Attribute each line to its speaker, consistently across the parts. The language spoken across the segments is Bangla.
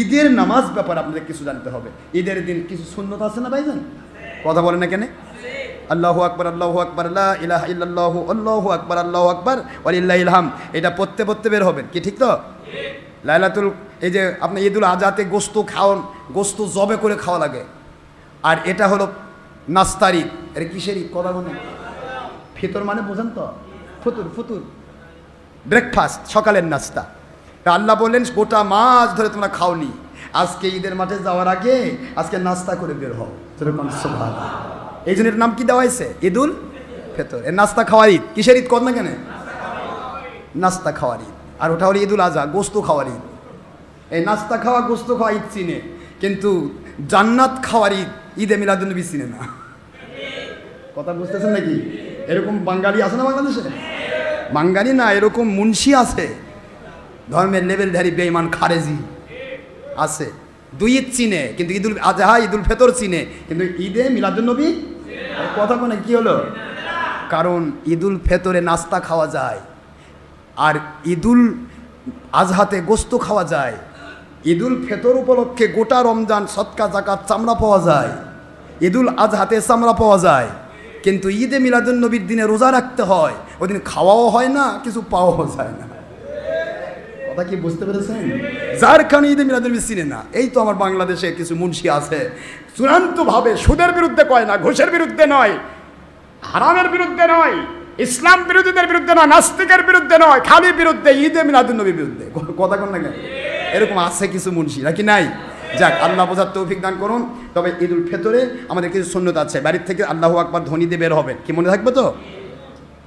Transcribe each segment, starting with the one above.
Speaker 1: ঈদের নামাজ ব্যাপারে আপনাদের কিছু জানতে হবে। ঈদের দিন কিছু সুন্নত আছে না ভাইজান? কথা বলেন না কেন? আল্লাহু আকবার, আল্লাহু আকবার, লা ইলাহা ইল্লাল্লাহু, আল্লাহু আকবার, আল্লাহু আকবার, ওয়ালিল্লাহিল হামদ। এটা পড়তে পড়তে বের হবেন, কি ঠিক তো? লাইলাতুল, এই যে আপনি ঈদুল আজহাতে গোস্ত খাওয়ান, গোস্ত জবে করে খাওয়া লাগে। আর এটা হলো নাস্তার ঈদ। এটা কিসের ঈদ? কথা বলেন। ফিতর মানে বোঝেন তো? ফুতুর, ফুতুর, ব্রেকফাস্ট, সকালের নাস্তা। আল্লাহ বললেন গোটা মাস ধরে তোমরা খাওনি, আজকে ঈদের মাঠে যাওয়ার আগে আজকে নাস্তা করে বের হও। এই জন্য এর নাম কি দেওয়া হয়েছে? ঈদুল ফিতর। এর নাস্তা খাওয়ার ঈদ। কিসের ঈদ? কর না কেন? নাস্তা খাওয়ার ঈদ। আর ওটা হলো ঈদুল আজহা, গোস্ত খাওয়ার ঈদ। এই নাস্তা খাওয়া, গোস্ত খাওয়া ঈদ চিনে, কিন্তু জান্নাত খাওয়ার ঈদ ঈদে মিলাদুন্নবী চিনে না। কথা বুঝতেছেন নাকি? এরকম বাঙালি আছে না বাংলাদেশে? বাঙালি না, এরকম মুন্সি আছে, ধর্মের লেভেলধারী বেঈমান খারেজি আছে। দুই ঈদ চিনে, কিন্তু ঈদুল আজহা, ঈদুল ফিতর চিনে, কিন্তু ঈদে মিলাদুন্নবী কথা বলে কি হলো? কারণ ঈদুল ফিতরে নাস্তা খাওয়া যায়, আর ঈদুল আজহাতে গোস্ত খাওয়া যায়। ঈদুল ফিতর উপলক্ষে গোটা রমজান সদকা যাকাত চামড়া পাওয়া যায়, ঈদুল আজহাতে চামড়া পাওয়া যায়। কিন্তু ঈদে মিলাদুন্নবীর দিনে রোজা রাখতে হয়, ওই দিন খাওয়াও হয় না, কিছু পাওয়াও যায় না। কথা কি বুঝতে পেরেছেন? যার কারণে ঈদে মিলাদুন্নবী চিনে না। এই তো আমার বাংলাদেশে কিছু মুন্সি আছে, চূড়ান্তভাবে সুদের বিরুদ্ধে কয় না, ঘুষের বিরুদ্ধে নয়, হারামের বিরুদ্ধে নয়, ইসলাম বিরোধীদের বিরুদ্ধে নয়, নাস্তিকের বিরুদ্ধে নয়, খালি বিরুদ্ধে ঈদে মিলাদুন্নবীর বিরুদ্ধে। কথা কোন না কেন? এরকম আছে কিছু মুন্সি, নাকি নাই? যাক, আল্লাহ বোঝার তৌফিক দান করুন। তবে ঈদুল ফিতরে আমাদের কিছু সুন্নত আছে। বাড়ির থেকে আল্লাহু আকবার ধ্বনি দিয়ে বের হবেন, কি মনে থাকবে তো?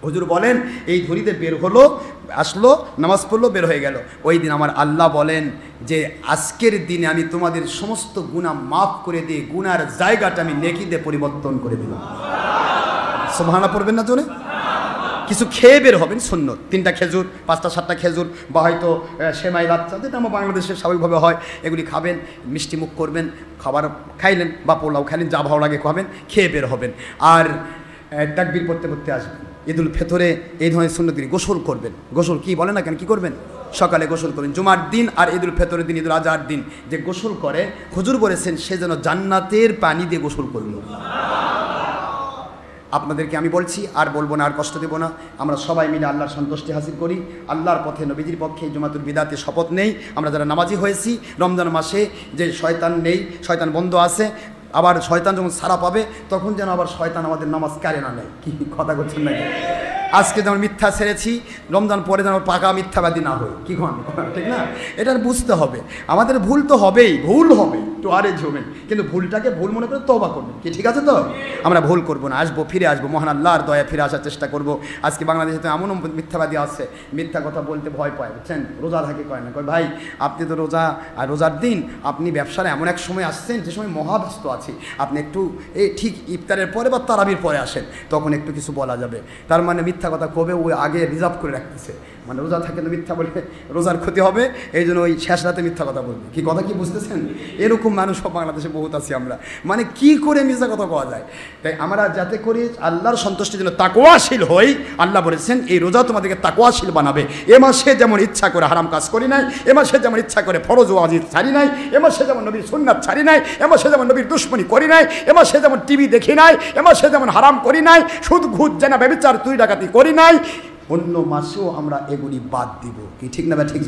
Speaker 1: হুজুর বলেন এই ধ্বনিতে বের হলো, আসলো, নামাজ পড়লো, বের হয়ে গেল। ওই দিন আমার আল্লাহ বলেন যে আজকের দিনে আমি তোমাদের সমস্ত গুনাহ মাফ করে দিয়ে গুনার জায়গাটা আমি নেকিতে পরিবর্তন করে দিলাম। সুবহানাল্লাহ পড়বেন না জোরে? কিছু খেয়ে বের হবেন, সুন্নত। 3টা খেজুর, 5টা 7টা খেজুর, বা হয়তো সেমাই লাচ্চা, যেটা আমার বাংলাদেশে স্বাভাবিকভাবে হয়, এগুলি খাবেন, মিষ্টি মুখ করবেন, খাবার খাইলেন বা পোলাও খাইলেন, যা ভালো লাগে খাবেন, খেয়ে বের হবেন। আর তাকবীর পড়তে পড়তে আসবেন। ঈদুল ফিতরে এই ধরনের সুন্নতগুলি গোসল করবেন। গোসল কি বলে না কেন, কি করবেন? সকালে গোসল করবেন। জুমার দিন আর ঈদুল ফিতরের দিন, ঈদুল আজহার দিন যে গোসল করে, হুজুর বলেছেন সে যেন জান্নাতের পানি দিয়ে গোসল করল। আপনাদেরকে আমি বলছি, আর বলবো না, আর কষ্ট দেবো না। আমরা সবাই মিলে আল্লাহর সন্তুষ্টি হাসিল করি, আল্লাহর পথে নবীজির পক্ষে জুমাতুল বিদাতে শপথ নেই। আমরা যারা নামাজি হয়েছি, রমজান মাসে যে শয়তান নেই, শয়তান বন্ধ আছে, আবার শয়তান যখন ছাড়া পাবে তখন যেন আবার শয়তান আমাদের নামাজ কারে না নেয়। কি কথা করছেন নাকি? আজকে যেমন মিথ্যা ছেড়েছি, রমজান পরে যেন পাকা মিথ্যাবাদী না হয়। কি কন, ঠিক না? এটা বুঝতে হবে। আমাদের ভুল তো হবেই, ভুল হবে, একটু আরেজ হবেন, কিন্তু ভুলটাকে ভুল মনে করে তওবা করবেন। কি ঠিক আছে তো? আমরা ভুল করবো না, আসবো, ফিরে আসবো, মহান আল্লাহর দয়া ফিরে আসার চেষ্টা করব। আজকে বাংলাদেশে তো এমনও মিথ্যাবাদী আছে, মিথ্যা কথা বলতে ভয় পায়, বুঝছেন? রোজা থাকে, কয় না, কয় ভাই আপনি তো রোজা, আর রোজার দিন আপনি ব্যবসার এমন এক সময় আসছেন যে সময় মহাব্যস্ত আছি, আপনি একটু এই ঠিক ইফতারের পরে বা তারাবির পরে আসেন, তখন একটু কিছু বলা যাবে। তার মানে মিথ্যা কথা কবে ওই আগে রিজার্ভ করে রাখতেছে, মানে রোজা থাকে তো মিথ্যা বলে রোজার ক্ষতি হবে, এই জন্য ওই শেষ রাতে মিথ্যা কথা বলবে। কি কথা কি বুঝতেছেন? এরকম মানুষ সব বাংলাদেশে বহুত আছি আমরা, মানে কি করে মিথ্যা কথা কওয়া যায়। তাই আমরা যাতে করি আল্লাহর সন্তুষ্টির জন্য তাকওয়াশীল হই, আল্লাহ বলেছেন এই রোজা তোমাদেরকে তাকওয়াশীল বানাবে। এ মাসে যেমন ইচ্ছা করে হারাম কাজ করি নাই, এ মাসে যেমন ইচ্ছা করে ফরজ ওয়াজিব ছাড়ি নাই, এ মাসে যেমন নবীর সুন্নাত ছাড়ি নাই, এ মাসে যেমন নবীর দুশমনি করি নাই, এ মাসে যেমন টিভি দেখি নাই, এ মাসে যেমন হারাম করি নাই, সুদ ঘুষ জেনা ব্যভিচার চুরি ডাকাতি করি নাই, অন্য মাসেও আমরা এগুলি বাদ দিব। কি ঠিক না? ঠিক